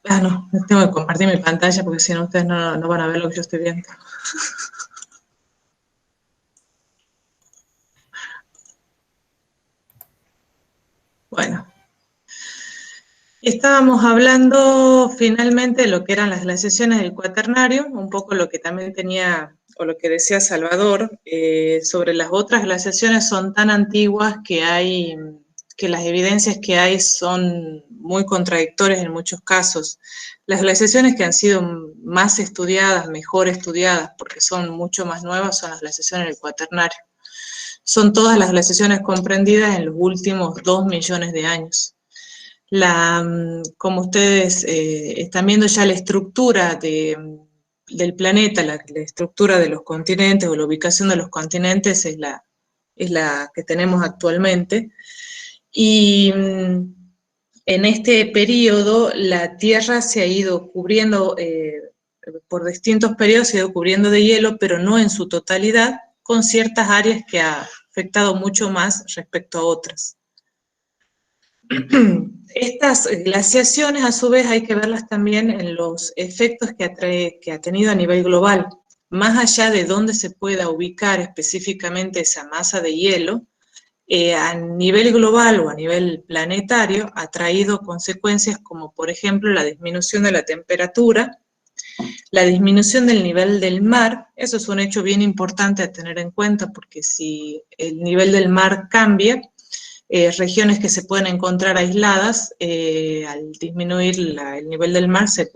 Ah, no, tengo que compartir mi pantalla porque si no ustedes no van a ver lo que yo estoy viendo. Bueno, estábamos hablando finalmente de lo que eran las glaciaciones del Cuaternario, un poco lo que también tenía, o lo que decía Salvador, sobre las otras glaciaciones son tan antiguas que las evidencias que hay son muy contradictorias en muchos casos. Las glaciaciones que han sido más estudiadas, mejor estudiadas, porque son mucho más nuevas, son las glaciaciones del Cuaternario. Son todas las glaciaciones comprendidas en los últimos 2 millones de años. Como ustedes están viendo ya la estructura del planeta, la estructura de los continentes o la ubicación de los continentes es la que tenemos actualmente. Y en este periodo la Tierra se ha ido cubriendo, por distintos periodos se ha ido cubriendo de hielo, pero no en su totalidad, con ciertas áreas que ha afectado mucho más respecto a otras. Estas glaciaciones, a su vez, hay que verlas también en los efectos que ha tenido a nivel global. Más allá de dónde se pueda ubicar específicamente esa masa de hielo, a nivel global o a nivel planetario ha traído consecuencias como, por ejemplo, la disminución de la temperatura, la disminución del nivel del mar. Eso es un hecho bien importante a tener en cuenta porque si el nivel del mar cambia, regiones que se pueden encontrar aisladas, al disminuir el nivel del mar se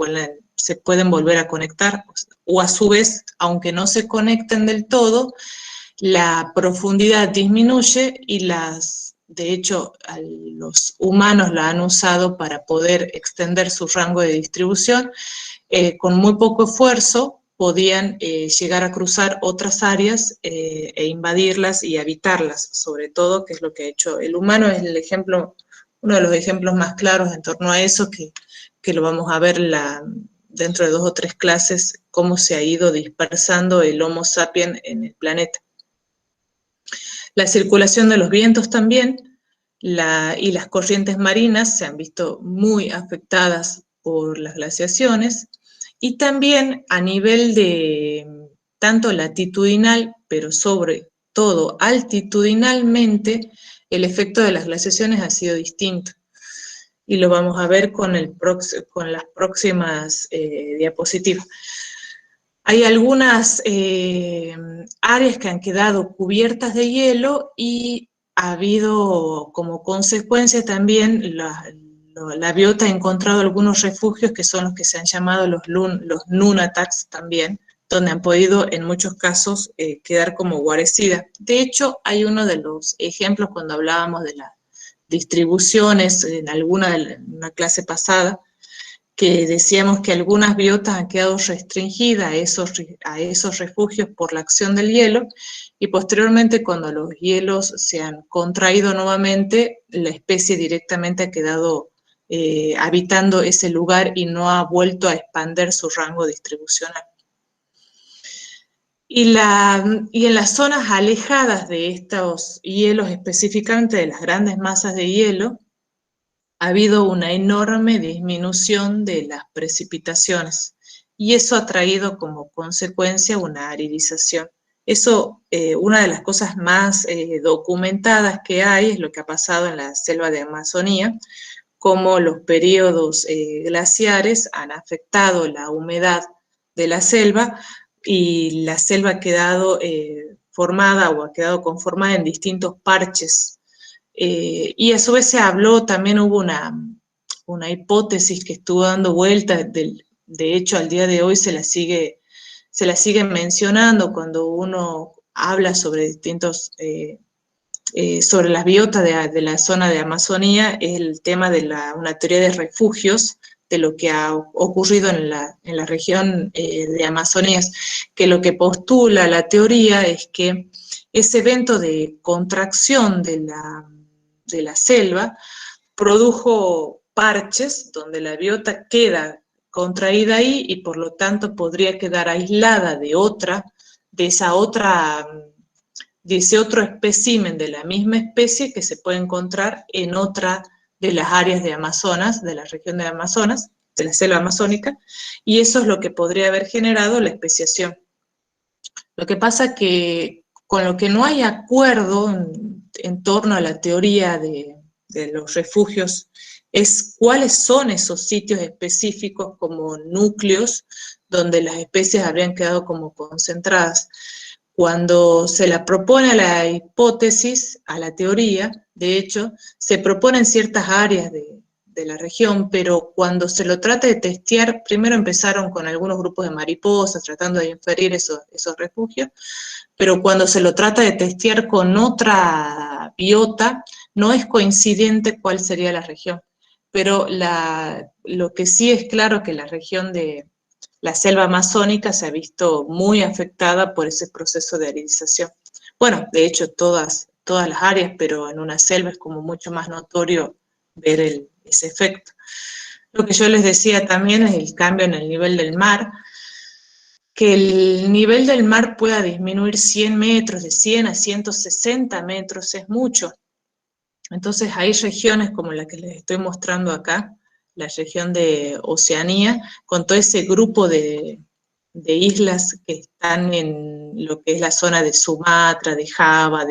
pueden volver a conectar, o a su vez, aunque no se conecten del todo, la profundidad disminuye y de hecho, los humanos la han usado para poder extender su rango de distribución. Con muy poco esfuerzo podían llegar a cruzar otras áreas e invadirlas y habitarlas, sobre todo, que es lo que ha hecho el humano. Es uno de los ejemplos más claros en torno a eso, que lo vamos a ver dentro de 2 o 3 clases, cómo se ha ido dispersando el Homo sapiens en el planeta. La circulación de los vientos también y las corrientes marinas se han visto muy afectadas por las glaciaciones, y también a nivel de tanto latitudinal, pero sobre todo altitudinalmente, el efecto de las glaciaciones ha sido distinto. Y lo vamos a ver con las próximas diapositivas. Hay algunas áreas que han quedado cubiertas de hielo y ha habido como consecuencia también, la biota ha encontrado algunos refugios que son los que se han llamado los nunataks también, donde han podido en muchos casos quedar como guarecidas. De hecho, hay uno de los ejemplos cuando hablábamos de las distribuciones en una clase pasada, que decíamos que algunas biotas han quedado restringidas a esos refugios por la acción del hielo, y posteriormente cuando los hielos se han contraído nuevamente, la especie directamente ha quedado habitando ese lugar y no ha vuelto a expandir su rango distribucional. Y en las zonas alejadas de estos hielos, específicamente de las grandes masas de hielo, ha habido una enorme disminución de las precipitaciones, y eso ha traído como consecuencia una aridización. Eso, una de las cosas más documentadas que hay es lo que ha pasado en la selva de Amazonía, cómo los periodos glaciares han afectado la humedad de la selva, y la selva ha quedado formada o ha quedado conformada en distintos parches. Y a su vez se habló, también hubo una hipótesis que estuvo dando vueltas, de hecho al día de hoy se la sigue mencionando cuando uno habla sobre sobre las biotas de la zona de Amazonía, es el tema de una teoría de refugios, de lo que ha ocurrido en la región de Amazonía, que lo que postula la teoría es que ese evento de contracción de la selva produjo parches donde la biota queda contraída ahí y por lo tanto podría quedar aislada de ese otro espécimen de la misma especie que se puede encontrar en otra de las áreas de Amazonas, de la región de Amazonas, de la selva amazónica, y eso es lo que podría haber generado la especiación. Lo que pasa que con lo que no hay acuerdo en torno a la teoría de los refugios es cuáles son esos sitios específicos como núcleos donde las especies habrían quedado como concentradas. Cuando se la propone a la hipótesis, a la teoría, de hecho, se proponen ciertas áreas de la región, pero cuando se lo trata de testear, primero empezaron con algunos grupos de mariposas, tratando de inferir esos refugios, pero cuando se lo trata de testear con otra biota, no es coincidente cuál sería la región. Pero lo que sí es claro que la región de la selva amazónica se ha visto muy afectada por ese proceso de aridización. Bueno, de hecho todas las áreas, pero en una selva es como mucho más notorio ver ese efecto. Lo que yo les decía también es el cambio en el nivel del mar, que el nivel del mar pueda disminuir 100 metros, de 100 a 160 metros, es mucho. Entonces hay regiones como la que les estoy mostrando acá, la región de Oceanía, con todo ese grupo de islas que están en lo que es la zona de Sumatra, de Java,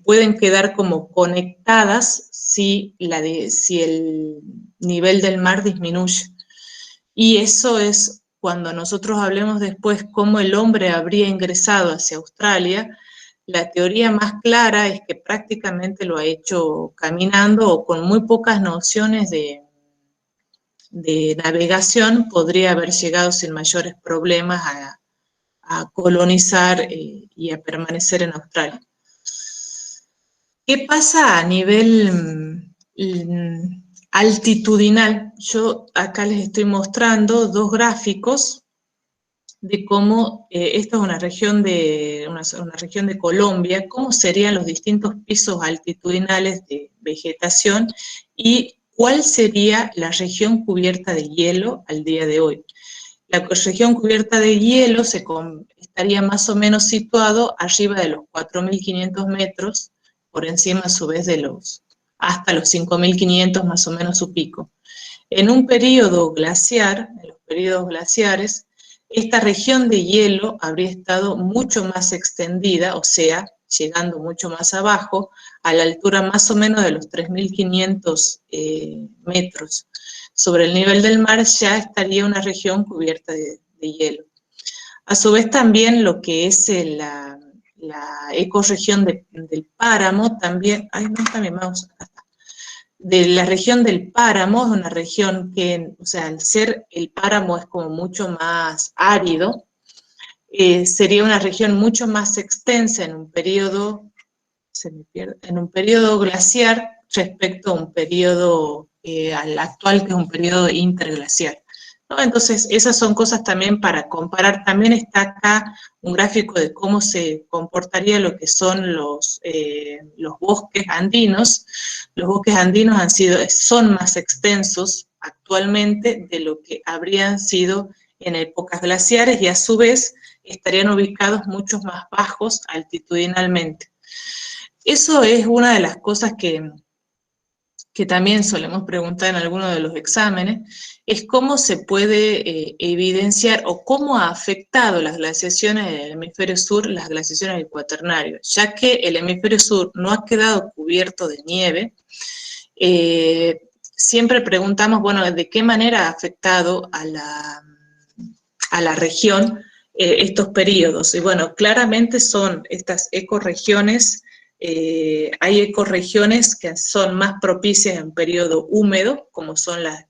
pueden quedar como conectadas si el nivel del mar disminuye. Y eso es cuando nosotros hablemos después cómo el hombre habría ingresado hacia Australia. La teoría más clara es que prácticamente lo ha hecho caminando o con muy pocas nociones de navegación, podría haber llegado sin mayores problemas a colonizar y a permanecer en Australia. ¿Qué pasa a nivel altitudinal? Yo acá les estoy mostrando dos gráficos de cómo, esta es una región de Colombia, cómo serían los distintos pisos altitudinales de vegetación y cuál sería la región cubierta de hielo al día de hoy. La región cubierta de hielo estaría más o menos situado arriba de los 4.500 metros, por encima a su vez hasta los 5.500 más o menos su pico. En un periodo glaciar, en los periodos glaciares, esta región de hielo habría estado mucho más extendida, o sea, llegando mucho más abajo, a la altura más o menos de los 3.500 metros. Sobre el nivel del mar ya estaría una región cubierta de hielo. A su vez también lo que es la ecorregión del páramo, también, ay, no está mi mouse, acá está. De la región del páramo, es una región que, o sea, al ser el páramo es como mucho más árido, sería una región mucho más extensa en un periodo, en un periodo glaciar respecto a un periodo al actual, que es un periodo interglacial, ¿no? Entonces, esas son cosas también para comparar. También está acá un gráfico de cómo se comportaría lo que son los bosques andinos. Los bosques andinos son más extensos actualmente de lo que habrían sido en épocas glaciares y a su vez estarían ubicados mucho más bajos altitudinalmente. Eso es una de las cosas que también solemos preguntar en algunos de los exámenes, es cómo se puede evidenciar o cómo ha afectado las glaciaciones del hemisferio sur, las glaciaciones del cuaternario, ya que el hemisferio sur no ha quedado cubierto de nieve. Siempre preguntamos, bueno, ¿de qué manera ha afectado a la región estos periodos? Y bueno, claramente son estas ecorregiones. Hay ecorregiones que son más propicias en periodo húmedo, como son las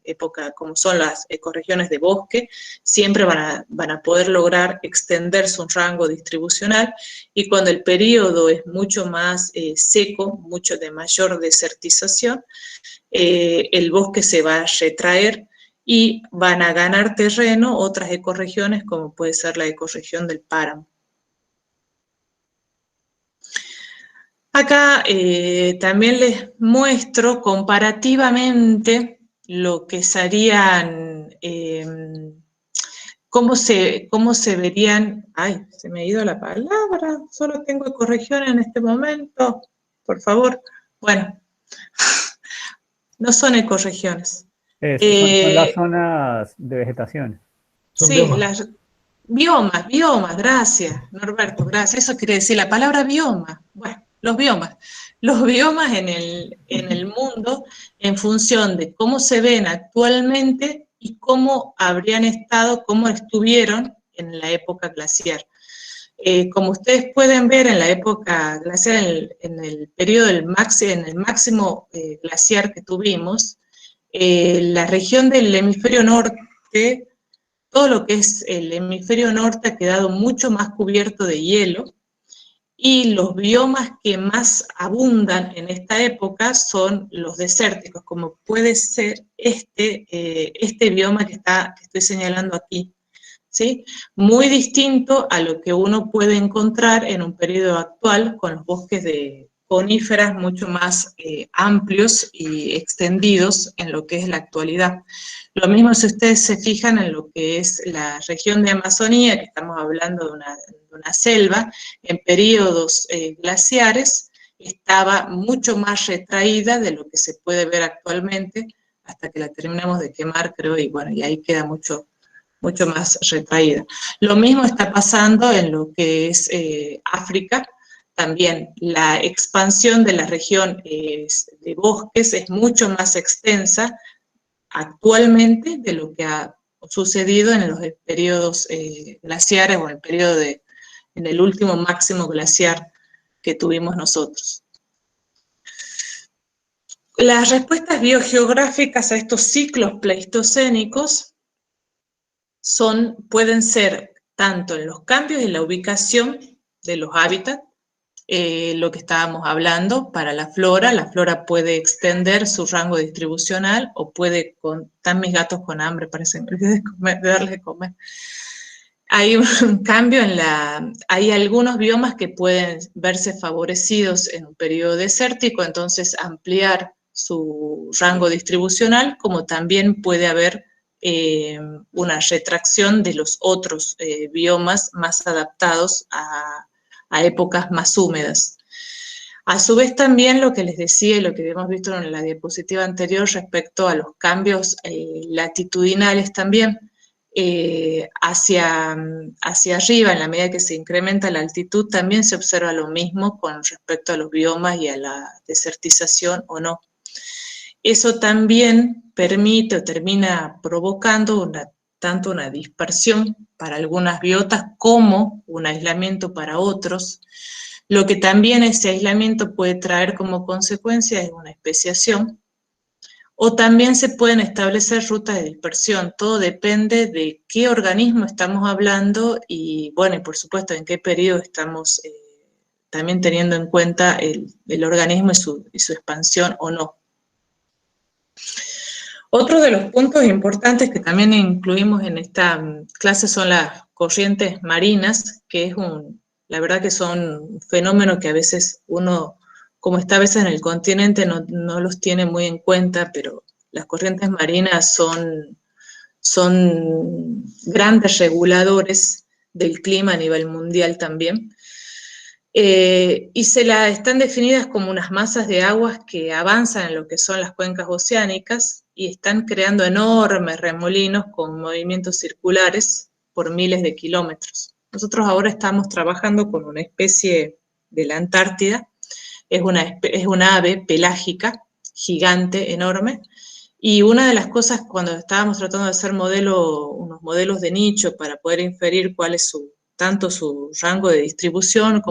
ecorregiones de bosque, siempre van a poder lograr extender su rango distribucional, y cuando el periodo es mucho más seco, mucho de mayor desertización, el bosque se va a retraer y van a ganar terreno otras ecorregiones, como puede ser la ecorregión del páramo. Acá también les muestro comparativamente lo que serían, cómo se verían, ay, se me ha ido la palabra, solo tengo ecorregión en este momento, por favor. Bueno, no son ecorregiones, Eso, son las Eh, zonas de vegetación. Son sí, biomas. las biomas, gracias, Norberto, gracias. Eso quiere decir la palabra bioma. Bueno, los biomas. Los biomas en el mundo en función de cómo se ven actualmente y cómo habrían estado, cómo estuvieron en la época glaciar. Como ustedes pueden ver, en la época glaciar, en el periodo en el máximo glaciar que tuvimos, la región del hemisferio norte, todo lo que es el hemisferio norte ha quedado mucho más cubierto de hielo, y los biomas que más abundan en esta época son los desérticos, como puede ser este bioma que estoy señalando aquí, ¿sí? Muy distinto a lo que uno puede encontrar en un periodo actual con los bosques de coníferas mucho más amplios y extendidos en lo que es la actualidad. Lo mismo si ustedes se fijan en lo que es la región de Amazonía, que estamos hablando de una selva, en periodos glaciares, estaba mucho más retraída de lo que se puede ver actualmente, hasta que la terminamos de quemar, creo, y bueno, y ahí queda mucho más retraída. Lo mismo está pasando en lo que es África. También la expansión de la región de bosques es mucho más extensa actualmente de lo que ha sucedido en los periodos glaciares o en el último máximo glaciar que tuvimos nosotros. Las respuestas biogeográficas a estos ciclos pleistocénicos pueden ser tanto en los cambios en la ubicación de los hábitats, lo que estábamos hablando para la flora puede extender su rango distribucional o puede, están mis gatos con hambre, parece, de darles de comer. Hay un cambio hay algunos biomas que pueden verse favorecidos en un periodo desértico, entonces ampliar su rango distribucional, como también puede haber una retracción de los otros biomas más adaptados a épocas más húmedas. A su vez también lo que les decía y lo que hemos visto en la diapositiva anterior respecto a los cambios latitudinales también, hacia arriba, en la medida que se incrementa la altitud, también se observa lo mismo con respecto a los biomas y a la desertización o no. Eso también permite o termina provocando tanto una dispersión para algunas biotas como un aislamiento para otros. Lo que también ese aislamiento puede traer como consecuencia es una especiación, o también se pueden establecer rutas de dispersión. Todo depende de qué organismo estamos hablando y, bueno, y por supuesto, en qué periodo estamos también teniendo en cuenta el organismo y su expansión o no. Otro de los puntos importantes que también incluimos en esta clase son las corrientes marinas, que la verdad que son un fenómeno que a veces uno, como está a veces en el continente, no los tiene muy en cuenta, pero las corrientes marinas son grandes reguladores del clima a nivel mundial también. Y están definidas como unas masas de aguas que avanzan en lo que son las cuencas oceánicas y están creando enormes remolinos con movimientos circulares por miles de kilómetros. Nosotros ahora estamos trabajando con una especie de la Antártida, es una ave pelágica, gigante, enorme, y una de las cosas cuando estábamos tratando de hacer unos modelos de nicho para poder inferir cuál es tanto su rango de distribución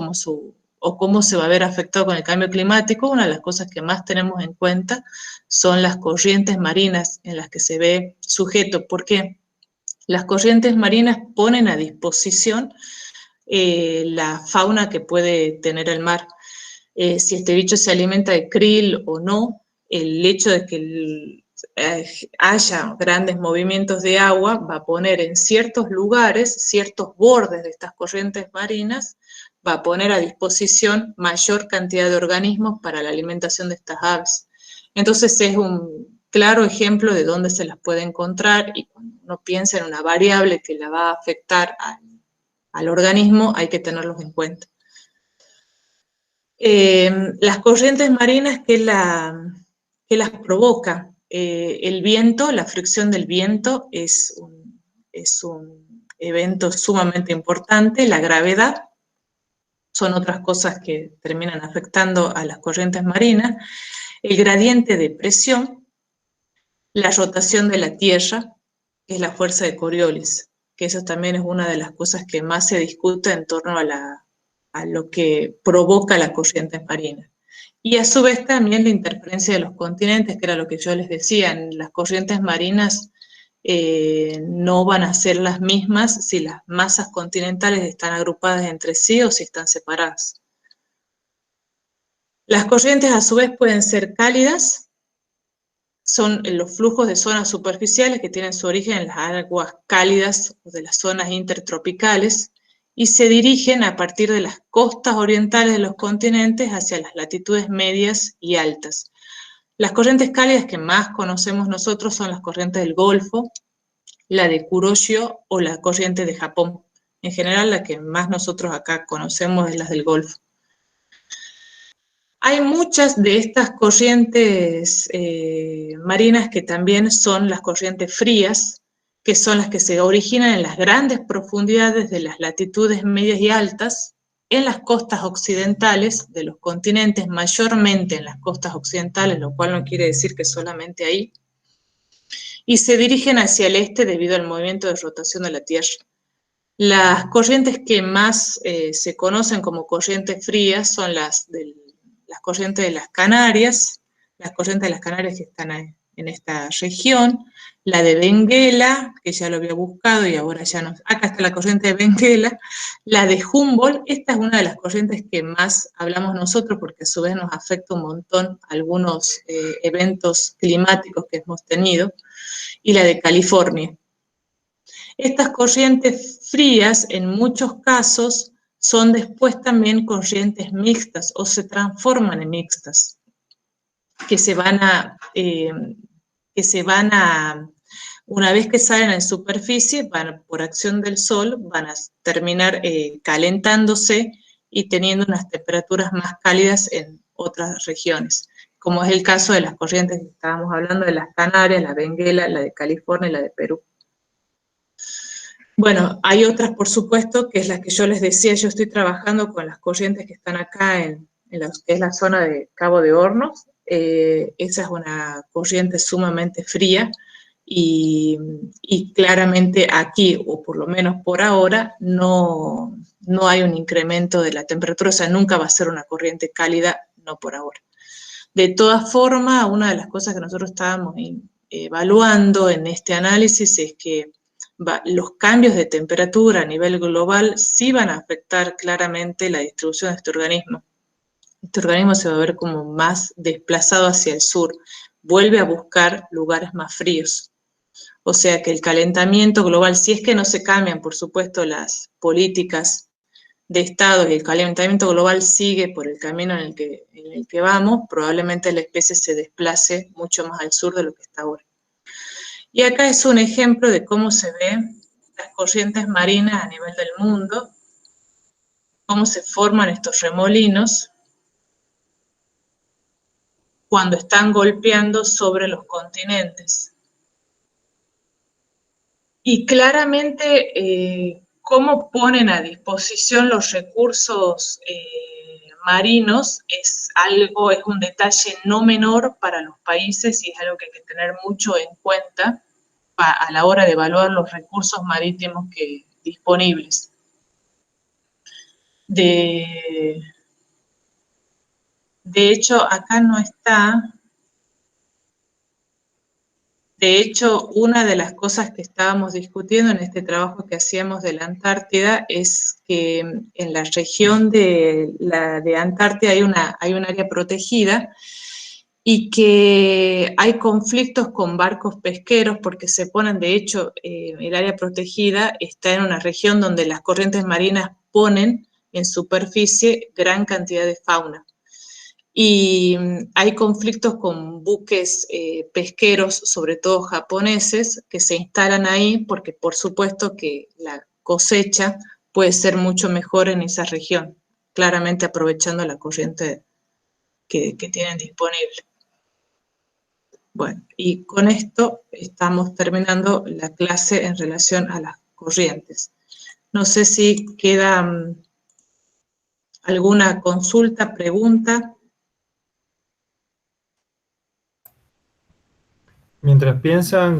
o cómo se va a ver afectado con el cambio climático, una de las cosas que más tenemos en cuenta son las corrientes marinas en las que se ve sujeto. ¿Por qué? Las corrientes marinas ponen a disposición la fauna que puede tener el mar. Si este bicho se alimenta de krill o no, el hecho de que haya grandes movimientos de agua va a poner en ciertos lugares, ciertos bordes de estas corrientes marinas, va a poner a disposición mayor cantidad de organismos para la alimentación de estas aves. Entonces es un claro ejemplo de dónde se las puede encontrar, y cuando uno piensa en una variable que la va a afectar al organismo, hay que tenerlos en cuenta. Las corrientes marinas que las provoca. el viento, la fricción del viento es un evento sumamente importante, la gravedad, son otras cosas que terminan afectando a las corrientes marinas, el gradiente de presión, la rotación de la Tierra, que es la fuerza de Coriolis, que eso también es una de las cosas que más se discute en torno a lo que provoca las corrientes marinas. Y a su vez también la interferencia de los continentes, que era lo que yo les decía, en las corrientes marinas no van a ser las mismas si las masas continentales están agrupadas entre sí o si están separadas. Las corrientes a su vez pueden ser cálidas, son los flujos de zonas superficiales que tienen su origen en las aguas cálidas de las zonas intertropicales y se dirigen a partir de las costas orientales de los continentes hacia las latitudes medias y altas. Las corrientes cálidas que más conocemos nosotros son las corrientes del Golfo, la de Kuroshio o la corriente de Japón. En general, la que más nosotros acá conocemos es la del Golfo. Hay muchas de estas corrientes marinas que también son las corrientes frías, que son las que se originan en las grandes profundidades de las latitudes medias y altas, en las costas occidentales de los continentes, mayormente en las costas occidentales, lo cual no quiere decir que solamente ahí, y se dirigen hacia el este debido al movimiento de rotación de la Tierra. Las corrientes que más se conocen como corrientes frías son las corrientes de las Canarias, las corrientes de las Canarias que están en esta región, la de Benguela, que ya lo había buscado y ahora ya no, acá está la corriente de Benguela, la de Humboldt, esta es una de las corrientes que más hablamos nosotros porque a su vez nos afecta un montón algunos eventos climáticos que hemos tenido, y la de California. Estas corrientes frías, en muchos casos, son después también corrientes mixtas o se transforman en mixtas, que se van a, una vez que salen en superficie, por acción del sol, van a terminar calentándose y teniendo unas temperaturas más cálidas en otras regiones, como es el caso de las corrientes que estábamos hablando de las Canarias, la Benguela, la de California y la de Perú. Bueno, hay otras, por supuesto, que es la que yo les decía, yo estoy trabajando con las corrientes que están acá en lo que es la zona de Cabo de Hornos. Esa es una corriente sumamente fría y claramente aquí, o por lo menos por ahora, no hay un incremento de la temperatura, o sea, nunca va a ser una corriente cálida, no por ahora. De todas formas, una de las cosas que nosotros estábamos evaluando en este análisis es que los cambios de temperatura a nivel global sí van a afectar claramente la distribución de este organismo. Este organismo se va a ver como más desplazado hacia el sur, vuelve a buscar lugares más fríos. O sea que el calentamiento global, si es que no se cambian, por supuesto, las políticas de Estado y el calentamiento global sigue por el camino en el que vamos, probablemente la especie se desplace mucho más al sur de lo que está ahora. Y acá es un ejemplo de cómo se ven las corrientes marinas a nivel del mundo, cómo se forman estos remolinos cuando están golpeando sobre los continentes. Y claramente cómo ponen a disposición los recursos marinos es un detalle no menor para los países y es algo que hay que tener mucho en cuenta a la hora de evaluar los recursos marítimos disponibles. De hecho, acá no está. De hecho, una de las cosas que estábamos discutiendo en este trabajo que hacíamos de la Antártida es que en la región de Antártida hay un área protegida y que hay conflictos con barcos pesqueros porque se ponen, de hecho, el área protegida está en una región donde las corrientes marinas ponen en superficie gran cantidad de fauna. Y hay conflictos con buques pesqueros, sobre todo japoneses, que se instalan ahí porque por supuesto que la cosecha puede ser mucho mejor en esa región, claramente aprovechando la corriente que tienen disponible. Bueno, y con esto estamos terminando la clase en relación a las corrientes. No sé si queda alguna consulta, pregunta. Mientras piensan,